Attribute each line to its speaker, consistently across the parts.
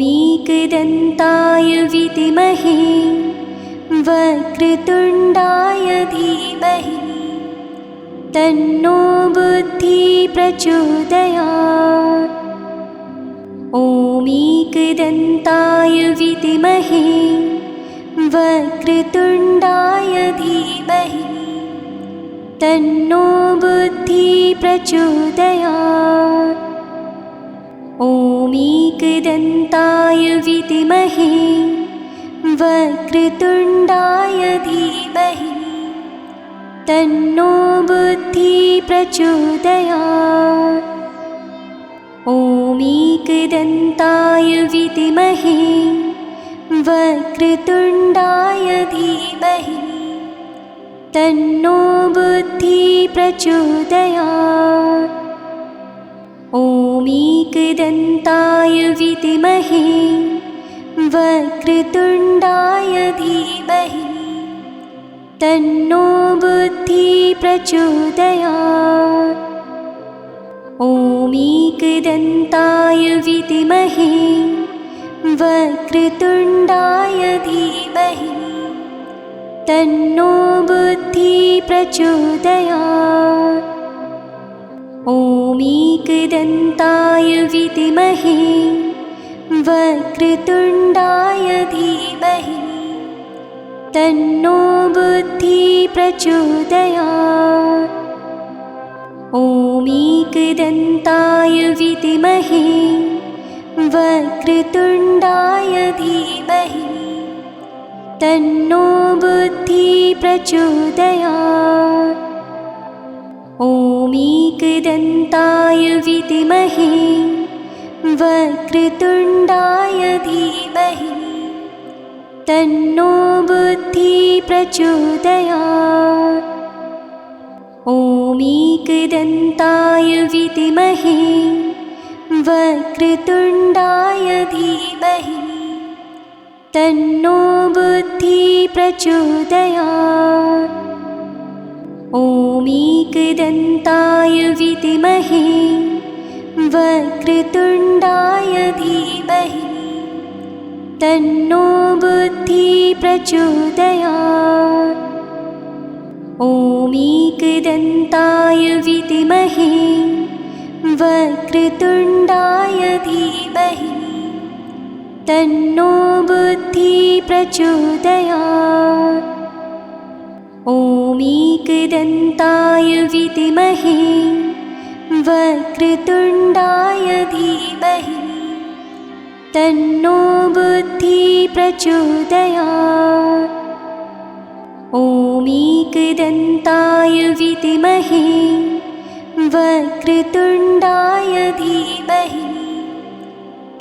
Speaker 1: एकदन्ताय विद्महे वक्रतुण्डाय धीमहि तन्नो बुद्धिः प्रचोदयात्। एकदन्ताय विद्महे वक्रतुण्डाय धीमहि तन्नो बुद्धिः प्रचोदयात्। एकदन्ताय विद्महे वक्रतुण्डाय धीमहि तन्नो बुद्धिः प्रचोदयात्। एकदन्ताय विद्महे वक्रतुण्डाय धीमहि तन्नो बुद्धिः प्रचोदयात्। एकदन्ताय विद्महे वक्रतुण्डाय धीमहि तन्नो बुद्धिः प्रचोदयात्। एकदन्ताय विद्महे वक्रतुण्डाय धीमहि तन्नो बुद्धिः प्रचोदयात्। एकदन्ताय विद्महे वक्रतुण्डाय धीमहि तन्नो बुद्धिः प्रचोदयात्। एकदन्ताय विद्महे वक्रतुण्डाय धीमहि तन्नो बुद्धिः प्रचोदयात्। एकदन्ताय विद्महे वक्रतुण्डाय धीमहि तन्नो बुद्धिः प्रचोदयात्। एकदन्ताय विद्महे वक्रतुण्डाय धीमहि तन्नो बुद्धिः प्रचोदयात्। एकदन्ताय विद्महे वक्रतुण्डाय धीमहि तन्नो बुद्धिः प्रचोदयात्। एकदन्ताय विद्महे वक्रतुण्डाय धीमहि तन्नो बुद्धिः प्रचोदयात्। एकदन्ताय विद्महे वक्रतुण्डाय धीमहि तन्नो बुद्धिः प्रचोदयात्। एकदन्ताय विद्महे वक्रतुण्डाय धीमहि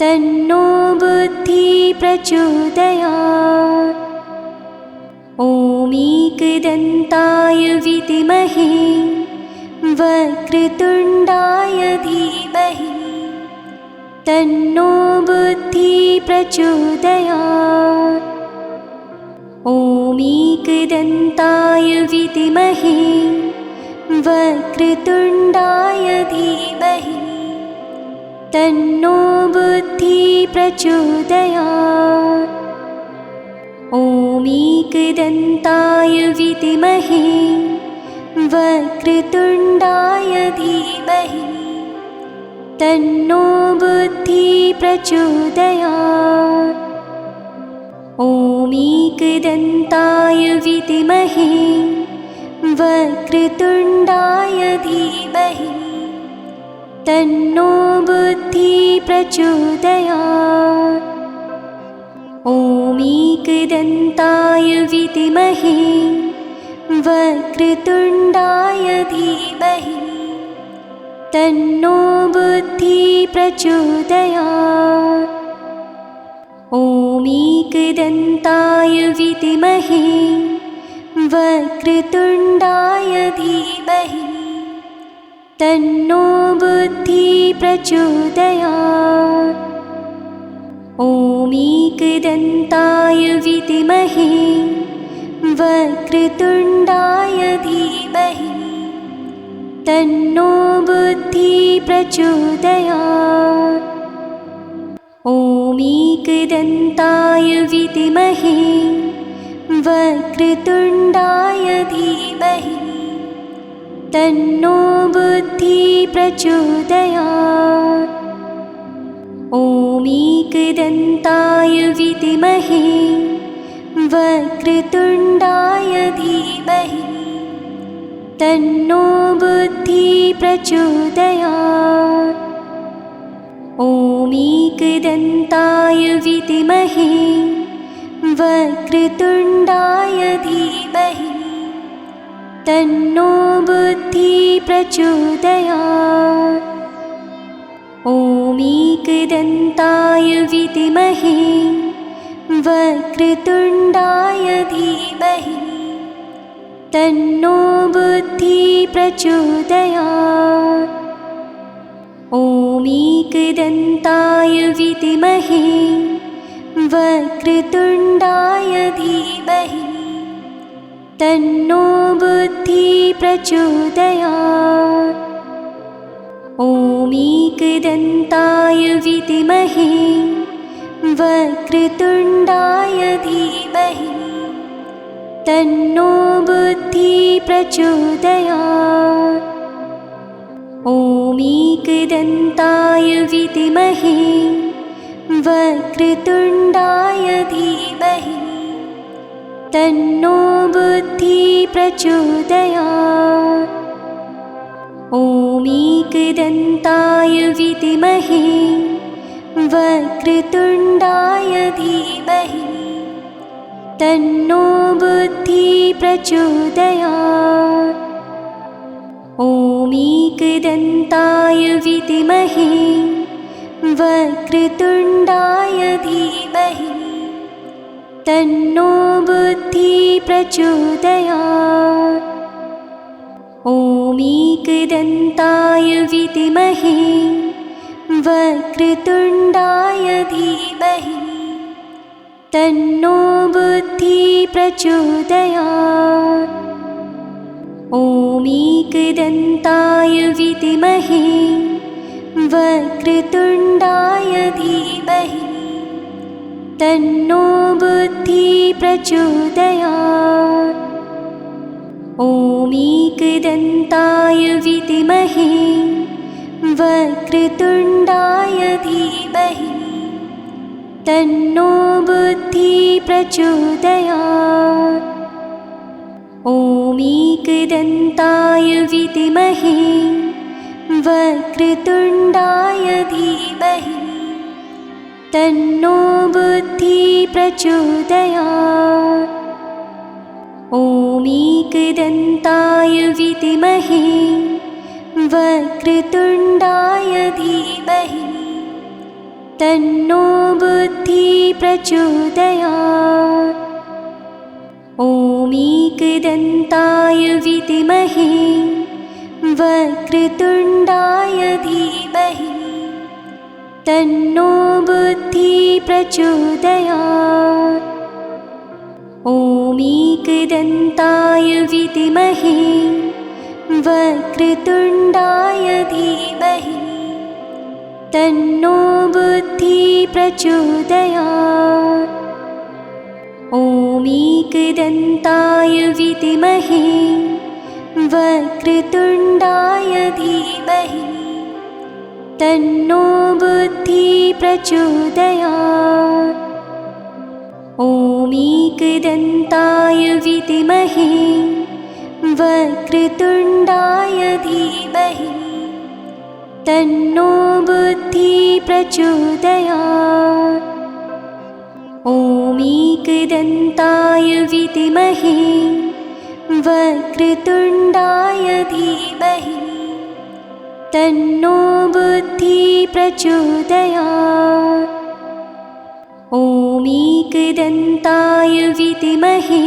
Speaker 1: तन्नो बुद्धिः प्रचोदयात्। एकदन्ताय विद्महे वक्रतुण्डाय धीमहि तन्नो बुद्धिः प्रचोदयात्। एकदन्ताय विद्महे वक्रतुण्डाय धीमहि तन्नो बुद्धिः प्रचोदयात्। एकदन्ताय विद्महे वक्रतुण्डाय धीमहि तन्नो बुद्धिः प्रचोदयात्। एकदन्ताय विद्महे वक्रतुण्डाय धीमहि तन्नो बुद्धिः प्रचोदयात्। एकदन्ताय विद्महे वक्रतुण्डाय धीमहि तन्नो बुद्धिः प्रचोदयात्। एकदन्ताय विद्महे वक्रतुण्डाय धीमहि तन्नो बुद्धिः प्रचोदयात्। एकदन्ताय विद्महे वक्रतुण्डाय धीमहि तन्नो बुद्धिः प्रचोदयात्। एकदन्ताय विद्महे वक्रतुण्डाय धीमहि तन्नो बुद्धिः प्रचोदयात्। ॐ एकदन्ताय विद्महे वक्रतुण्डाय धीमहि तन्नो बुद्धिः प्रचोदयात्। ॐ एकदन्ताय विद्महे वक्रतुण्डाय धीमहि तन्नो बुद्धिः प्रचोदयात्। ॐ एकदन्ताय विद्महे वक्रतुण्डाय धीमहि तन्नो बुद्धिः प्रचोदयात्। ॐ एकदन्ताय विद्महे वक्रतुण्डाय धीमहि तन्नो बुद्धिः प्रचोदयात्। ॐ एकदन्ताय विद्महे वक्रतुण्डाय धीमहि तन्नो बुद्धिः प्रचोदयात्। ॐ एकदन्ताय विद्महे वक्रतुण्डाय धीमहि तन्नो बुद्धिः प्रचोदयात्। ॐ एकदन्ताय विद्महे वक्रतुण्डाय धीमहि तन्नो बुद्धिः प्रचोदयात्। ॐ एकदन्ताय विद्महे वक्रतुण्डाय धीमहि तन्नो बुद्धिः प्रचोदयात्। ॐ एकदन्ताय विद्महे वक्रतुण्डाय धीमहि तन्नो बुद्धिः प्रचोदयात्। ॐ एकदन्ताय विद्महे वक्रतुण्डाय धीमहि तन्नो बुद्धिः प्रचोदयात्। ॐ एकदन्ताय विद्महे वक्रतुण्डाय धीमहि तन्नो बुद्धिः प्रचोदयात्। ॐ एकदन्ताय विद्महे वक्रतुण्डाय धीमहि तन्नो बुद्धिः प्रचोदयात्। ॐ एकदन्ताय विद्महे वक्रतुण्डाय धीमहि तन्नो बुद्धिः प्रचोदयात्। ॐ एकदन्ताय विद्महे वक्रतुण्डाय धीमहि तन्नो बुद्धिः प्रचोदयात्। ॐ एकदन्ताय विद्महे वक्रतुण्डाय धीमहि तन्नो बुद्धिः प्रचोदयात्। ॐ एकदन्ताय विद्महे वक्रतुण्डाय धीमहि तन्नो बुद्धिः प्रचोदयात्। ॐ एकदन्ताय विद्महे वक्रतुण्डाय धीमहि तन्नो बुद्धिः प्रचोदयात्। ॐ एकदन्ताय विद्महे वक्रतुण्डाय धीमहि तन्नो बुद्धिः प्रचोदयात्। ॐ एकदन्ताय विद्महे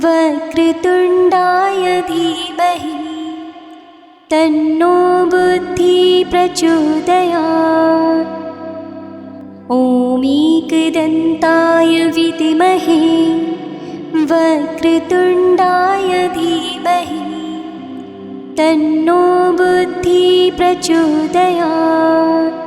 Speaker 1: वक्रतुण्डाय धीमहि तन्नो बुद्धिः प्रचोदयात्। ॐ एकदन्ताय विद्महे वक्रतुण्डाय धीमहि तन्नो बुद्धिः प्रचोदयात्।